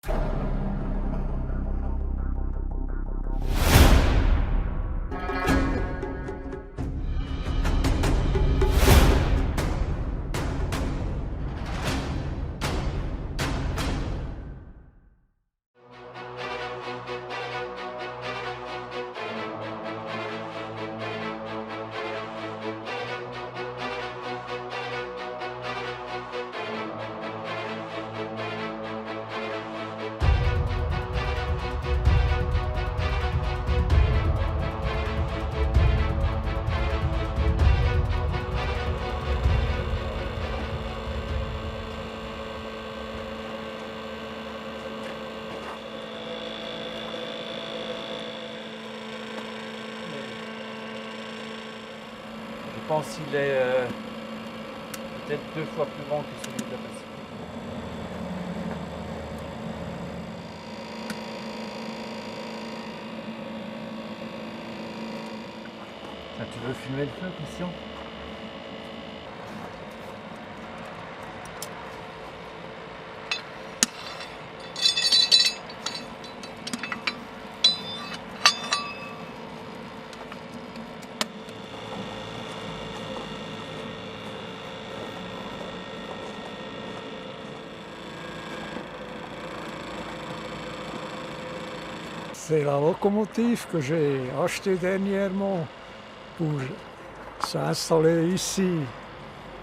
Je pense qu'il est peut-être 2 fois plus grand que celui de la Pacifique. Ah, tu veux filmer le feu, Christian? C'est la locomotive que j'ai achetée dernièrement pour s'installer ici,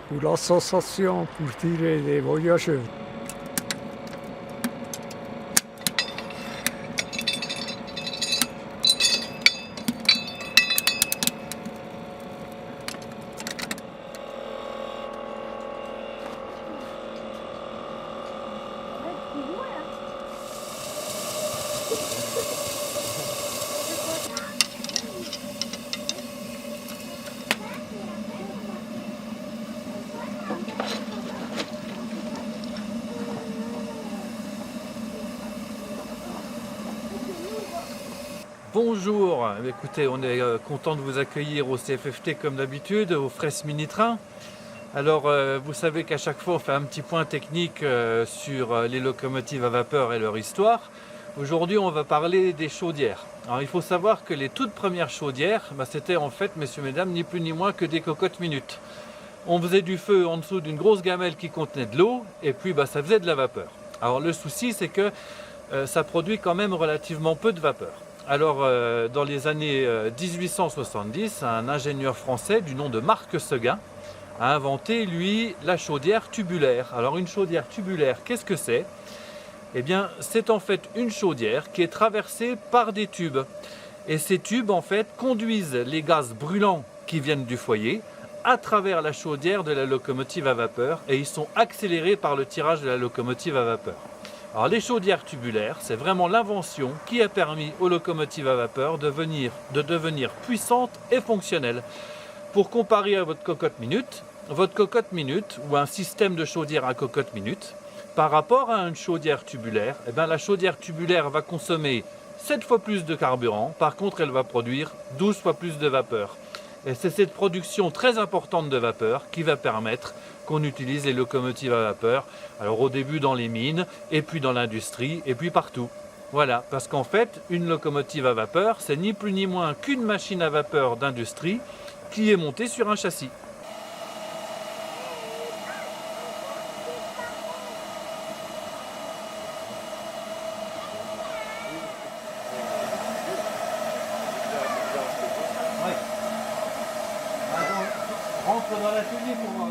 pour l'association pour tirer des voyageurs. Bonjour, écoutez, on est content de vous accueillir au CFFT comme d'habitude, au Fresse Mini Train. Alors vous savez qu'à chaque fois on fait un petit point technique sur les locomotives à vapeur et leur histoire. Aujourd'hui on va parler des chaudières. Alors il faut savoir que les toutes premières chaudières, c'était en fait, messieurs, mesdames, ni plus ni moins que des cocottes minutes. On faisait du feu en dessous d'une grosse gamelle qui contenait de l'eau et puis ça faisait de la vapeur. Alors le souci c'est que ça produit quand même relativement peu de vapeur. Alors, dans les années 1870, un ingénieur français du nom de Marc Seguin a inventé, lui, la chaudière tubulaire. Alors, une chaudière tubulaire, qu'est-ce que c'est? Eh bien, c'est en fait une chaudière qui est traversée par des tubes. Et ces tubes, en fait, conduisent les gaz brûlants qui viennent du foyer à travers la chaudière de la locomotive à vapeur et ils sont accélérés par le tirage de la locomotive à vapeur. Alors les chaudières tubulaires, c'est vraiment l'invention qui a permis aux locomotives à vapeur de devenir puissantes et fonctionnelles. Pour comparer à votre cocotte minute ou un système de chaudière à cocotte minute, par rapport à une chaudière tubulaire, la chaudière tubulaire va consommer 7 fois plus de carburant, par contre elle va produire 12 fois plus de vapeur. Et c'est cette production très importante de vapeur qui va permettre qu'on utilise les locomotives à vapeur, alors au début dans les mines, et puis dans l'industrie, et puis partout. Voilà, parce qu'en fait, une locomotive à vapeur, c'est ni plus ni moins qu'une machine à vapeur d'industrie qui est montée sur un châssis. Ouais. Rentre dans l'atelier pour voir.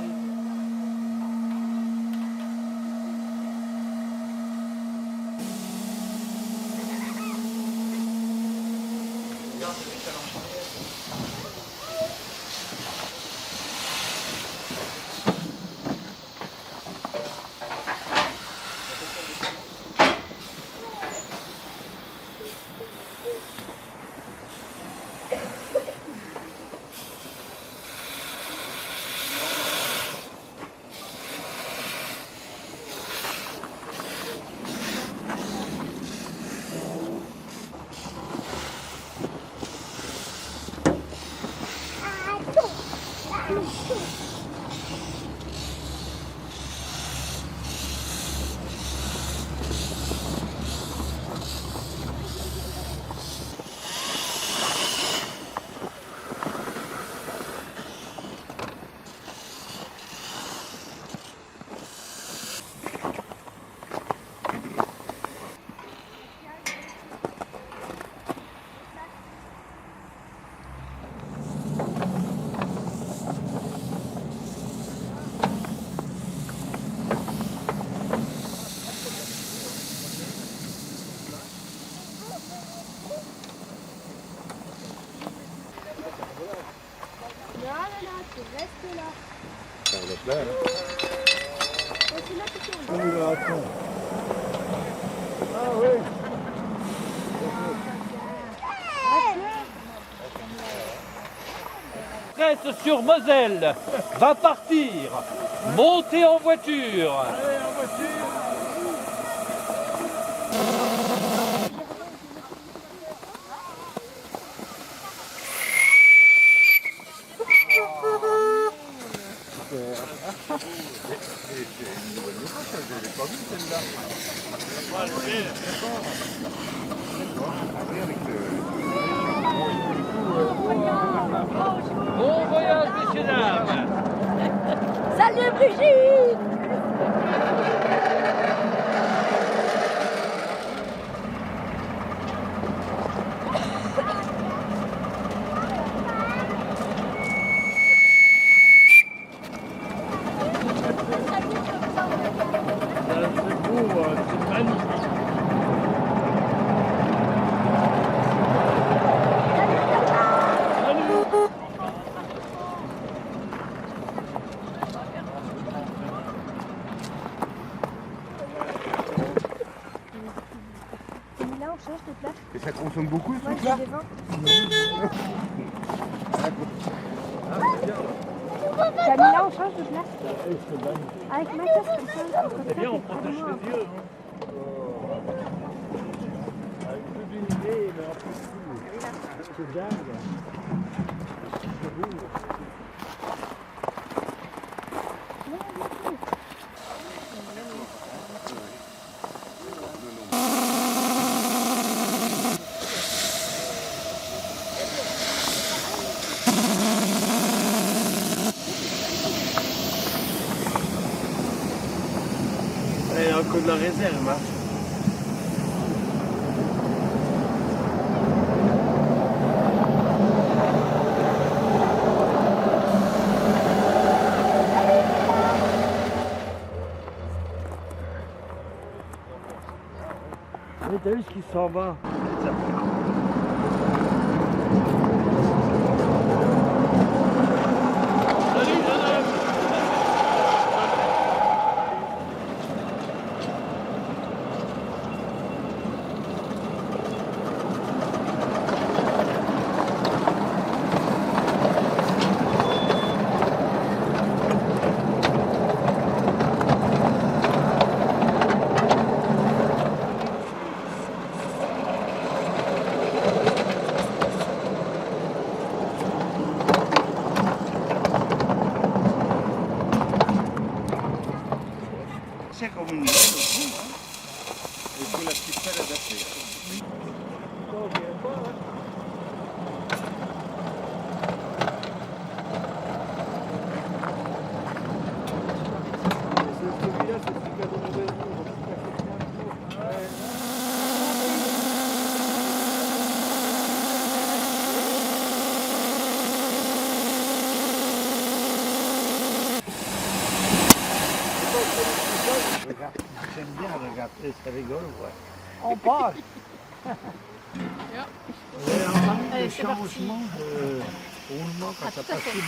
Ah oui. Sur-Moselle va partir. Montez en voiture. Allez, en voiture. Bon voyage, messieurs, dames. Salut Brigitte! C'est magnifique. Là, on change de place. Et ça consomme beaucoup ce Moi, truc-là j'ai des vins. Camilla, on change de place. Avec ma tasse comme ça. C'est bien, on protège les yeux. Avec toute une idée, mais en plus, c'est dingue. C'est beau. Il y a encore de la réserve. Hein. Mais t'as vu ce qui s'en va? C'est comme une nouvelle au fond, hein. Il faut la petite faire adapter. J'aime bien regarder, c'est rigolo, ouais. On part. Allez, Le c'est parti. changement de roulement quand tout t'as à passé fait. le...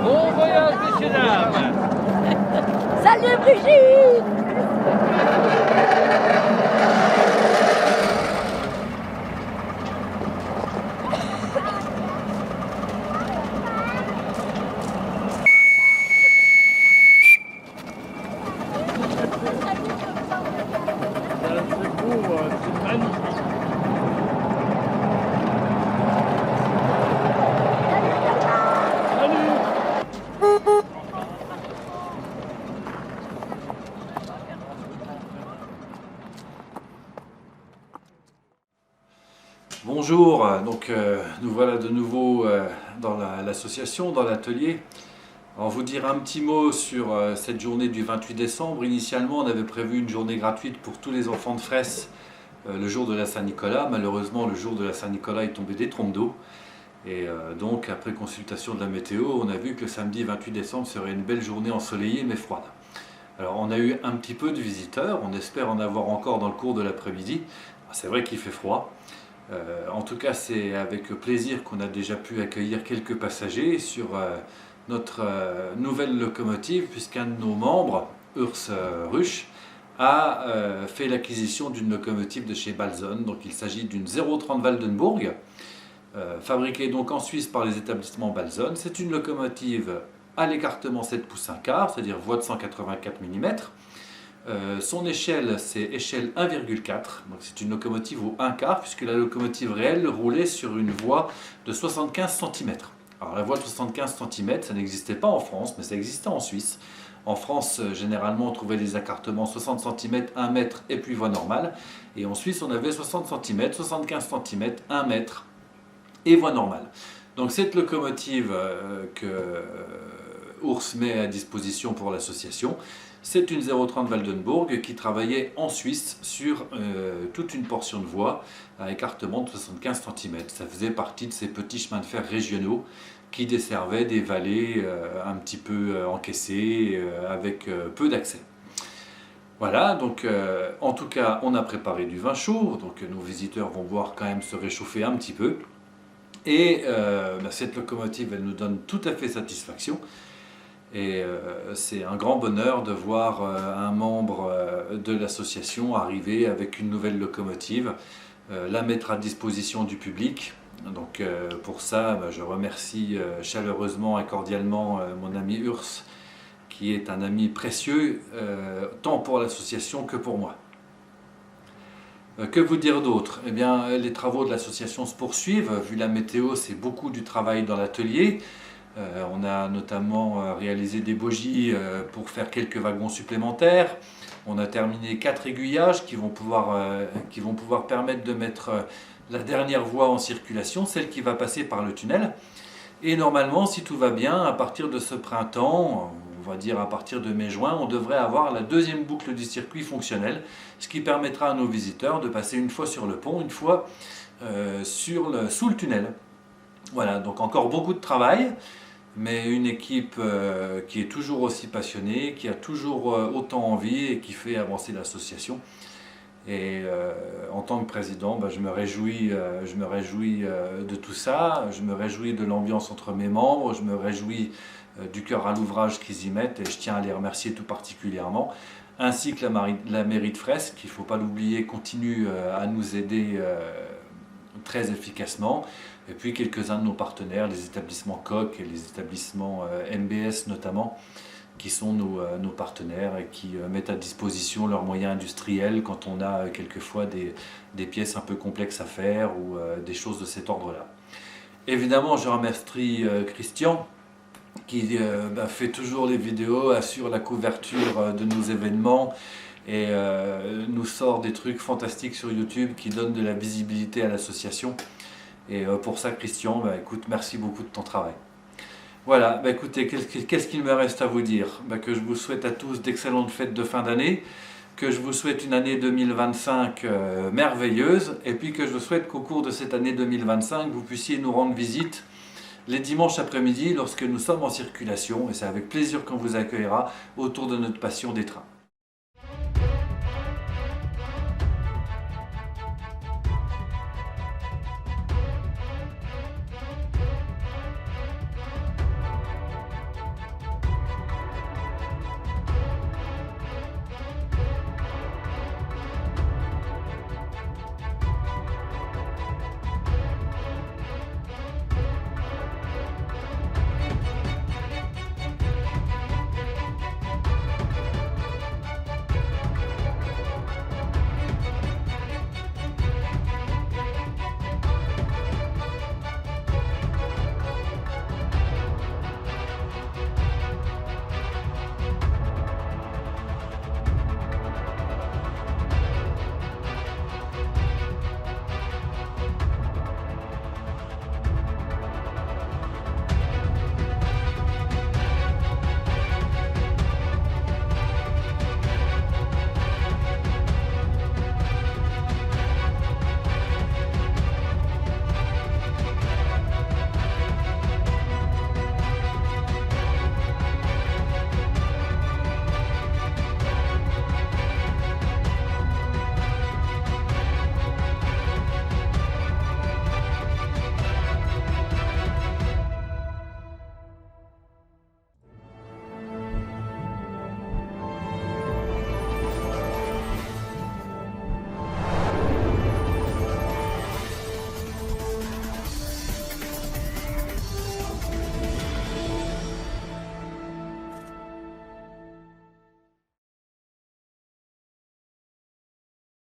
Bon voyage, messieurs dames. Salut Brigitte! C'est beau, c'est magnifique. Bonjour, donc nous voilà de nouveau dans l'association, dans l'atelier. Alors vous dire un petit mot sur cette journée du 28 décembre. Initialement, on avait prévu une journée gratuite pour tous les enfants de Fraisse le jour de la Saint-Nicolas. Malheureusement, le jour de la Saint-Nicolas est tombé des trompes d'eau. Et donc, après consultation de la météo, on a vu que le samedi 28 décembre serait une belle journée ensoleillée mais froide. Alors, on a eu un petit peu de visiteurs. On espère en avoir encore dans le cours de l'après-midi. C'est vrai qu'il fait froid. En tout cas, c'est avec plaisir qu'on a déjà pu accueillir quelques passagers sur notre nouvelle locomotive, puisqu'un de nos membres, Urs Rusch, a fait l'acquisition d'une locomotive de chez Balzon. Donc il s'agit d'une 030 Waldenburg, fabriquée donc en Suisse par les établissements Balzon. C'est une locomotive à l'écartement 7 pouces 1 quart, c'est-à-dire voie de 184 mm. Son échelle, c'est échelle 1,4, donc c'est une locomotive au 1 quart, puisque la locomotive réelle roulait sur une voie de 75 cm. Alors la voie de 75 cm, ça n'existait pas en France, mais ça existait en Suisse. En France, généralement, on trouvait des écartements 60 cm, 1 mètre et puis voie normale. Et en Suisse, on avait 60 cm, 75 cm, 1 mètre et voie normale. Donc cette locomotive que Urs met à disposition pour l'association, c'est une 030 Waldenburg qui travaillait en Suisse sur toute une portion de voie à écartement de 75 cm. Ça faisait partie de ces petits chemins de fer régionaux qui desservaient des vallées un petit peu encaissées avec peu d'accès. Voilà, donc en tout cas, on a préparé du vin chaud, donc nos visiteurs vont voir quand même se réchauffer un petit peu. Et cette locomotive, elle nous donne tout à fait satisfaction. Et c'est un grand bonheur de voir un membre de l'association arriver avec une nouvelle locomotive, la mettre à disposition du public. Donc pour ça, je remercie chaleureusement et cordialement mon ami Urs, qui est un ami précieux, tant pour l'association que pour moi. Que vous dire d'autre? Eh bien, les travaux de l'association se poursuivent. Vu la météo, c'est beaucoup du travail dans l'atelier. On a notamment réalisé des bogies pour faire quelques wagons supplémentaires. On a terminé 4 aiguillages qui vont pouvoir permettre de mettre la dernière voie en circulation, celle qui va passer par le tunnel. Et normalement, si tout va bien, à partir de ce printemps, on va dire à partir de mai-juin, on devrait avoir la deuxième boucle du circuit fonctionnelle, ce qui permettra à nos visiteurs de passer une fois sur le pont, une fois sous le tunnel. Voilà, donc encore beaucoup de travail, mais une équipe qui est toujours aussi passionnée, qui a toujours autant envie et qui fait avancer l'association. Et en tant que président, je me réjouis de tout ça, je me réjouis de l'ambiance entre mes membres, je me réjouis du cœur à l'ouvrage qu'ils y mettent, et je tiens à les remercier tout particulièrement, ainsi que la mairie de Fraisse, qu'il ne faut pas l'oublier, continue à nous aider très efficacement, et puis quelques-uns de nos partenaires, les établissements Koch et les établissements MBS notamment. qui sont nos partenaires et qui mettent à disposition leurs moyens industriels quand on a quelquefois des pièces un peu complexes à faire ou des choses de cet ordre-là. Évidemment, je remercie Christian qui fait toujours les vidéos, assure la couverture de nos événements et nous sort des trucs fantastiques sur YouTube qui donnent de la visibilité à l'association. Et pour ça, Christian, écoute, merci beaucoup de ton travail. Voilà, écoutez, qu'est-ce qu'il me reste à vous dire? Que je vous souhaite à tous d'excellentes fêtes de fin d'année, que je vous souhaite une année 2025 merveilleuse, et puis que je vous souhaite qu'au cours de cette année 2025, vous puissiez nous rendre visite les dimanches après-midi lorsque nous sommes en circulation, et c'est avec plaisir qu'on vous accueillera autour de notre passion des trains.